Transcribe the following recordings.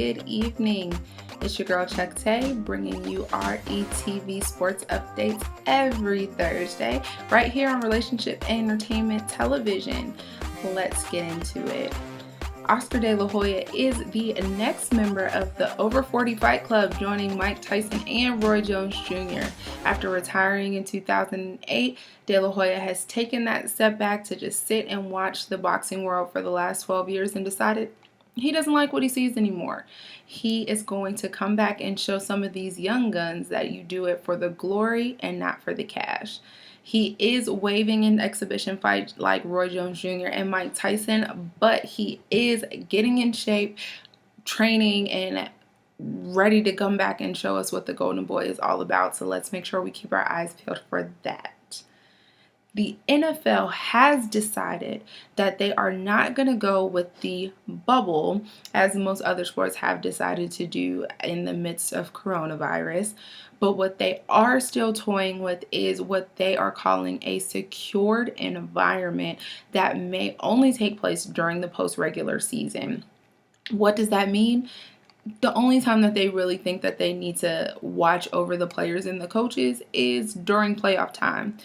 good evening. It's your girl ChucTayyy bringing you our ETV sports updates every Thursday right here on Relationship Entertainment Television. Let's get into it. Oscar De La Hoya is the next member of the Over 40 Fight Club, joining Mike Tyson and Roy Jones Jr. After retiring in 2008, De La Hoya has taken that step back to just sit and watch the boxing world for the last 12 years and decided he doesn't like what he sees anymore. He is going to come back and show some of these young guns that you do it for the glory and not for the cash. He is waving in exhibition fights like Roy Jones Jr. and Mike Tyson, but he is getting in shape, training, and ready to come back and show us what the Golden Boy is all about. So let's make sure we keep our eyes peeled for that. The NFL has decided that they are not going to go with the bubble, as most other sports have decided to do in the midst of coronavirus. But what they are still toying with is what they are calling a secured environment that may only take place during the post-regular season. What does that mean? The only time that they really think that they need to watch over the players and the coaches is during playoff time.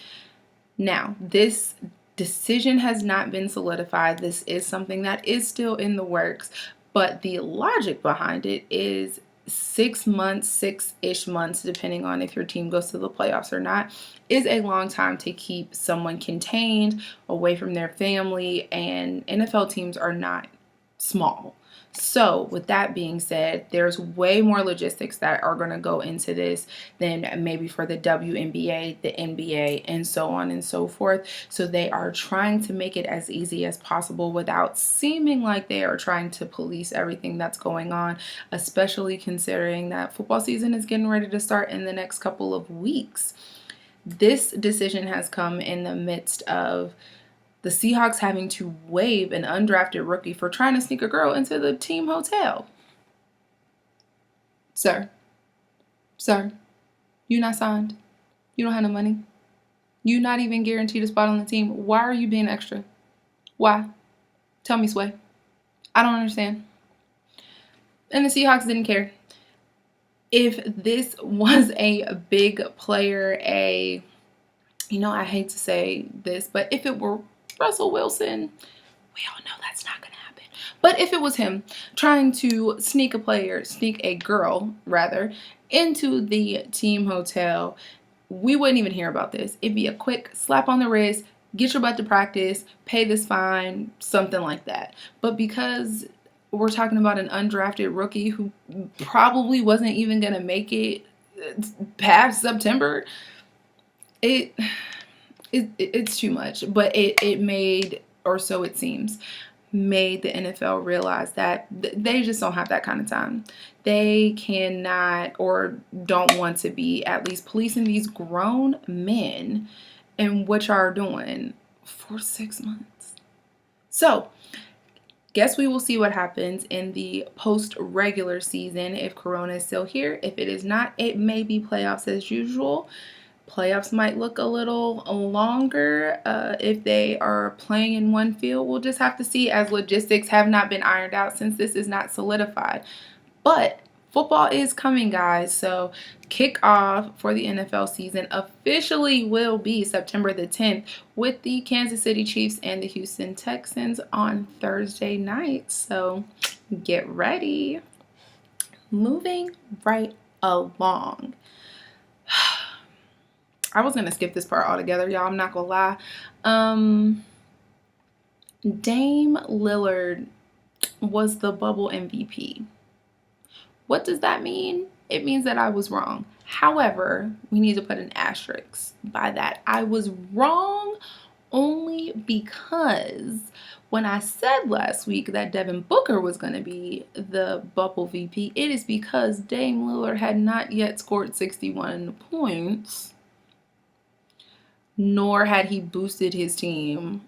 Now, this decision has not been solidified. This is something that is still in the works, but the logic behind it is 6 months, 6-ish months, depending on if your team goes to the playoffs or not, is a long time to keep someone contained, away from their family, and NFL teams are not small. So with that being said, there's way more logistics that are going to go into this than maybe for the WNBA, the NBA, and so on and so forth. So they are trying to make it as easy as possible without seeming like they are trying to police everything that's going on, especially considering that football season is getting ready to start in the next couple of weeks. This decision has come in the midst of the Seahawks having to waive an undrafted rookie for trying to sneak a girl into the team hotel. Sir, you not signed. You don't have no money. You not even guaranteed a spot on the team. Why are you being extra? Why? Tell me, Sway. I don't understand. And the Seahawks didn't care. If this was a big player, I hate to say this, but if it were Russell Wilson, we all know that's not going to happen. But if it was him trying to sneak a girl, into the team hotel, we wouldn't even hear about this. It'd be a quick slap on the wrist, get your butt to practice, pay this fine, something like that. But because we're talking about an undrafted rookie who probably wasn't even going to make it past September, it's too much. But it made, or so it seems, made the NFL realize that they just don't have that kind of time. They cannot or don't want to be at least policing these grown men and what y'all are doing for 6 months. So, guess we will see what happens in the post-regular season if Corona is still here. If it is not, it may be playoffs as usual. Playoffs might look a little longer if they are playing in one field. We'll just have to see, as logistics have not been ironed out since this is not solidified. But football is coming, guys. So kickoff for the NFL season officially will be September the 10th with the Kansas City Chiefs and the Houston Texans on Thursday night. So get ready. Moving right along. I was going to skip this part altogether, y'all. I'm not going to lie. Dame Lillard was the bubble MVP. What does that mean? It means that I was wrong. However, we need to put an asterisk by that. I was wrong only because when I said last week that Devin Booker was going to be the bubble VP, it is because Dame Lillard had not yet scored 61 points. Nor had he boosted his team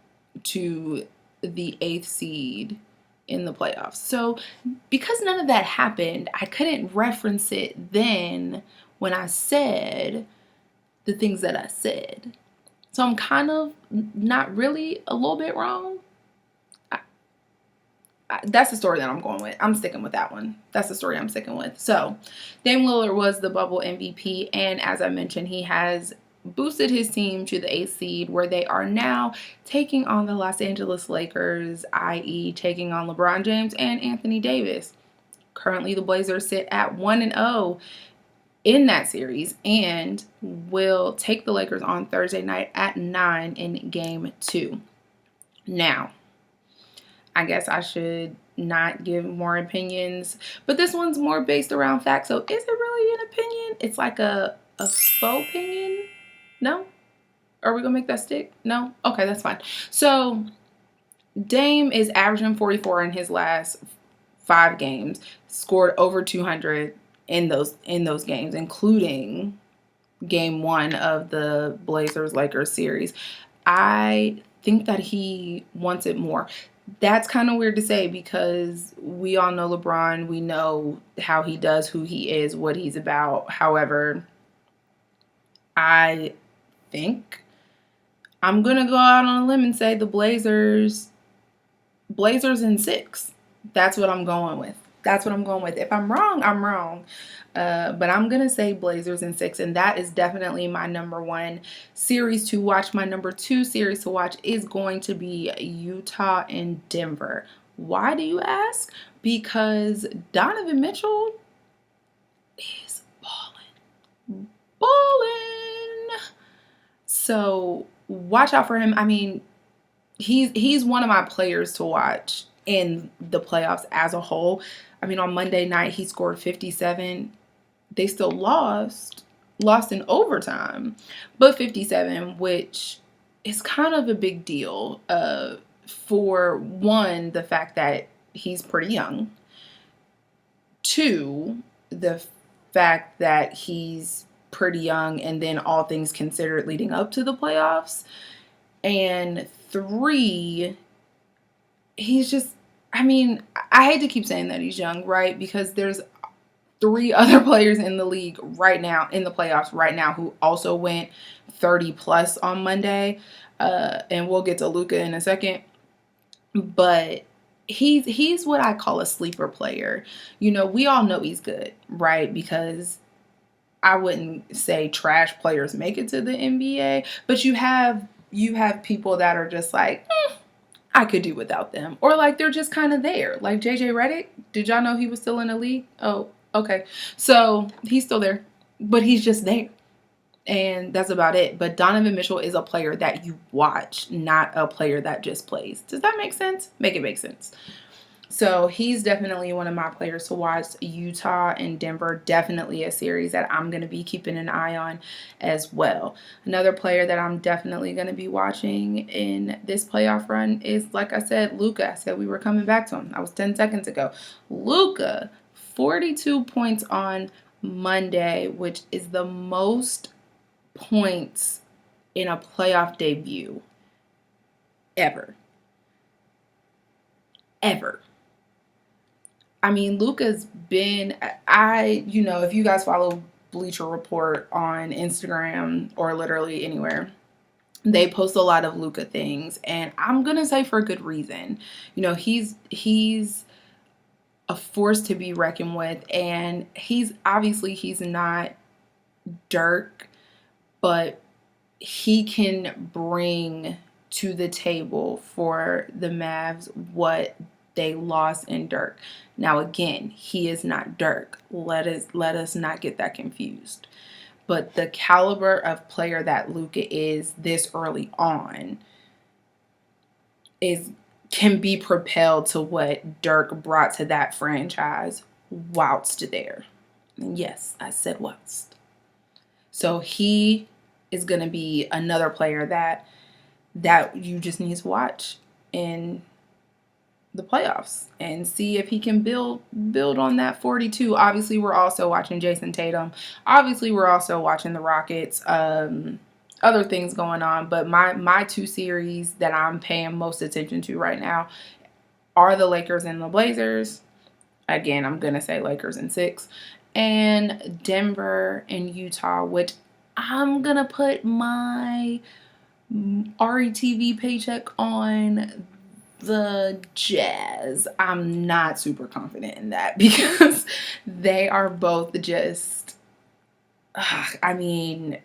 to the 8th seed in the playoffs. So because none of that happened, I couldn't reference it then when I said the things that I said. So I'm kind of not really a little bit wrong. that's the story that I'm going with. I'm sticking with that one. That's the story I'm sticking with. So, Dame Lillard was the bubble MVP, and as I mentioned, he has boosted his team to the 8th seed, where they are now taking on the Los Angeles Lakers, i.e., taking on LeBron James and Anthony Davis. Currently, the Blazers sit at 1-0 in that series and will take the Lakers on Thursday night at 9 in Game 2. Now, I guess I should not give more opinions, but this one's more based around facts. So is it really an opinion? It's like a faux opinion? No? Are we going to make that stick? No? Okay, that's fine. So Dame is averaging 44 in his last 5 games, scored over 200 in those games, including game 1 of the Blazers-Lakers series. I think that he wants it more. That's kind of weird to say because we all know LeBron. We know how he does, who he is, what he's about. However, I think I'm going to go out on a limb and say the Blazers in 6. That's what I'm going with. If I'm wrong, I'm wrong. But I'm going to say Blazers in 6, and that is definitely my number 1 series to watch. My number 2 series to watch is going to be Utah and Denver. Why do you ask? Because Donovan Mitchell is balling. So watch out for him. I mean, he's one of my players to watch in the playoffs as a whole. I mean, on Monday night, he scored 57. They still lost in overtime, but 57, which is kind of a big deal for one, the fact that he's pretty young. 2, the fact that he's pretty young, and then all things considered leading up to the playoffs. And 3, he's just, I mean, I hate to keep saying that he's young, right? Because there's 3 other players in the league right now, in the playoffs right now, who also went 30 plus on Monday. And we'll get to Luka in a second. But he's what I call a sleeper player. You know, we all know he's good, right? Because I wouldn't say trash players make it to the NBA, but you have people that are just like, I could do without them. Or like they're just kind of there. Like JJ Redick. Did y'all know he was still in the league? Oh, okay. So he's still there, but he's just there. And that's about it. But Donovan Mitchell is a player that you watch, not a player that just plays. Does that make sense? Make it make sense. So he's definitely one of my players to watch. Utah and Denver, definitely a series that I'm going to be keeping an eye on as well. Another player that I'm definitely going to be watching in this playoff run is, like I said, Luka. I said we were coming back to him. That was 10 seconds ago. Luka, 42 points on Monday, which is the most points in a playoff debut ever. I mean, Luka's been, if you guys follow Bleacher Report on Instagram or literally anywhere, they post a lot of Luka things, and I'm going to say for good reason. You know, he's a force to be reckoned with, and he's not Dirk, but he can bring to the table for the Mavs what they lost in Dirk. Now again, he is not Dirk. Let us not get that confused. But the caliber of player that Luka is this early on can be propelled to what Dirk brought to that franchise whilst there. And yes, I said whilst. So he is going to be another player that you just need to watch in the playoffs and see if he can build on that 42. Obviously, we're also watching Jason Tatum. Obviously, we're also watching the Rockets. Other things going on, but my 2 series that I'm paying most attention to right now are the Lakers and the Blazers. Again, I'm going to say Lakers in 6. And Denver and Utah, which I'm going to put my RETV paycheck on the Jazz. I'm not super confident in that because they are both just, I mean,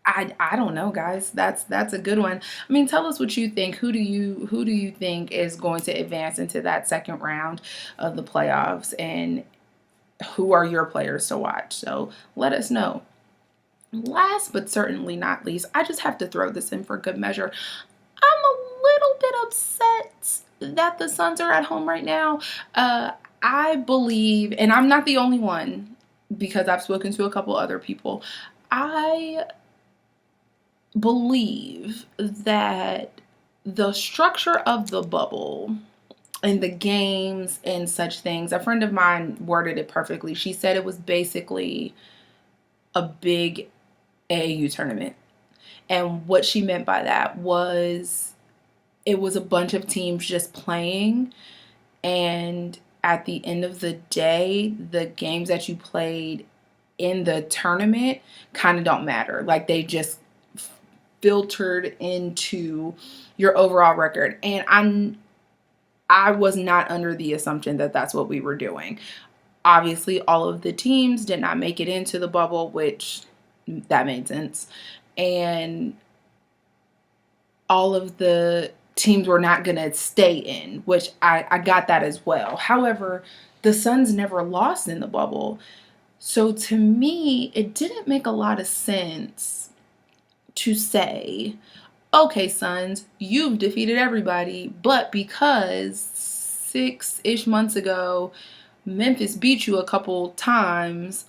I don't know, guys. That's a good one. I mean, tell us what you think. Who do you think is going to advance into that second round of the playoffs, and who are your players to watch? So let us know. Last but certainly not least, I just have to throw this in for good measure. I'm a little bit upset that the Suns are at home right now. I believe, and I'm not the only one because I've spoken to a couple other people, I believe that the structure of the bubble and the games and such things, a friend of mine worded it perfectly. She said it was basically a big AAU tournament. And what she meant by that was it was a bunch of teams just playing, and at the end of the day, the games that you played in the tournament kind of don't matter. Like, they just filtered into your overall record. And I was not under the assumption that that's what we were doing. Obviously, all of the teams did not make it into the bubble, which that made sense. And all of the teams were not going to stay in, which I got that as well. However, the Suns never lost in the bubble. So to me, it didn't make a lot of sense to say, okay, Suns, you've defeated everybody, but because 6-ish months ago, Memphis beat you a couple times,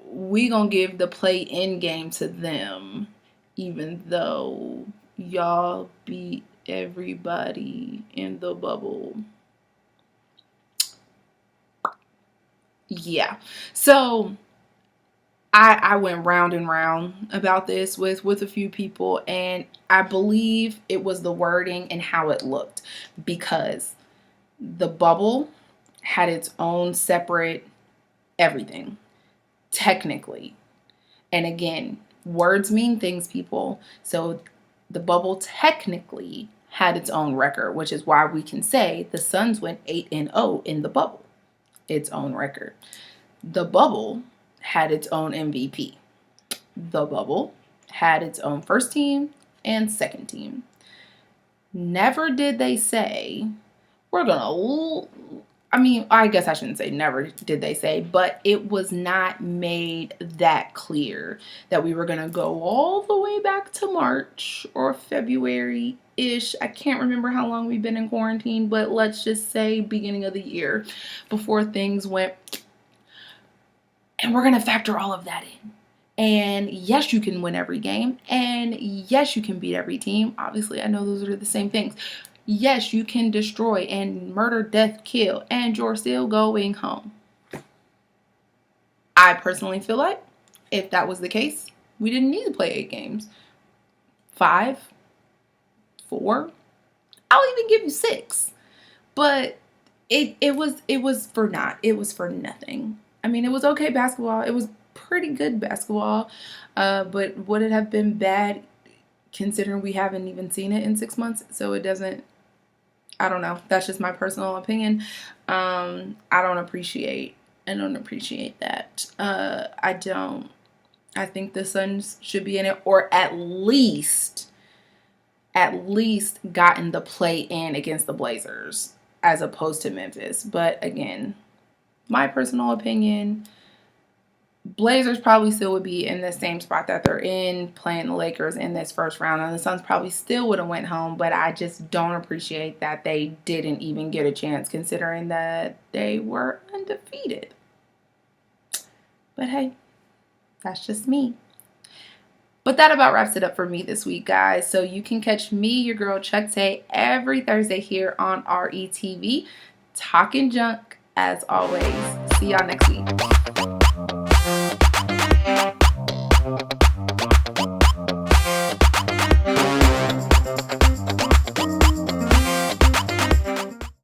we gonna give the play-in game to them, even though y'all beat everybody in the bubble. Yeah. So I went round and round about this with a few people, and I believe it was the wording and how it looked, because the bubble had its own separate everything, technically. And again, words mean things, people. So the bubble technically had its own record, which is why we can say the Suns went 8-0 in the bubble, its own record. The bubble had its own MVP. The bubble had its own first team and second team. Never did they say, we're gonna, I guess I shouldn't say never did they say, but it was not made that clear that we were gonna go all the way back to March or February-ish. I can't remember how long we've been in quarantine, but let's just say beginning of the year before things went. And we're going to factor all of that in. And yes, you can win every game. And yes, you can beat every team. Obviously, I know those are the same things. Yes, you can destroy and murder, death, kill, and you're still going home. I personally feel like if that was the case, we didn't need to play 8 games. 5, 4, I'll even give you 6. But it was for naught. It was for nothing. I mean, it was okay basketball. It was pretty good basketball. But would it have been bad considering we haven't even seen it in 6 months? So it doesn't, I don't know. That's just my personal opinion. I don't appreciate that. I don't. I think the Suns should be in it, or at least gotten the play in against the Blazers as opposed to Memphis. But again, my personal opinion, Blazers probably still would be in the same spot that they're in, playing the Lakers in this first round, and the Suns probably still would have went home, but I just don't appreciate that they didn't even get a chance considering that they were undefeated. But hey, that's just me. But that about wraps it up for me this week, guys. So you can catch me, your girl ChucTayyy, every Thursday here on RETV, talking junk as always. See y'all next week.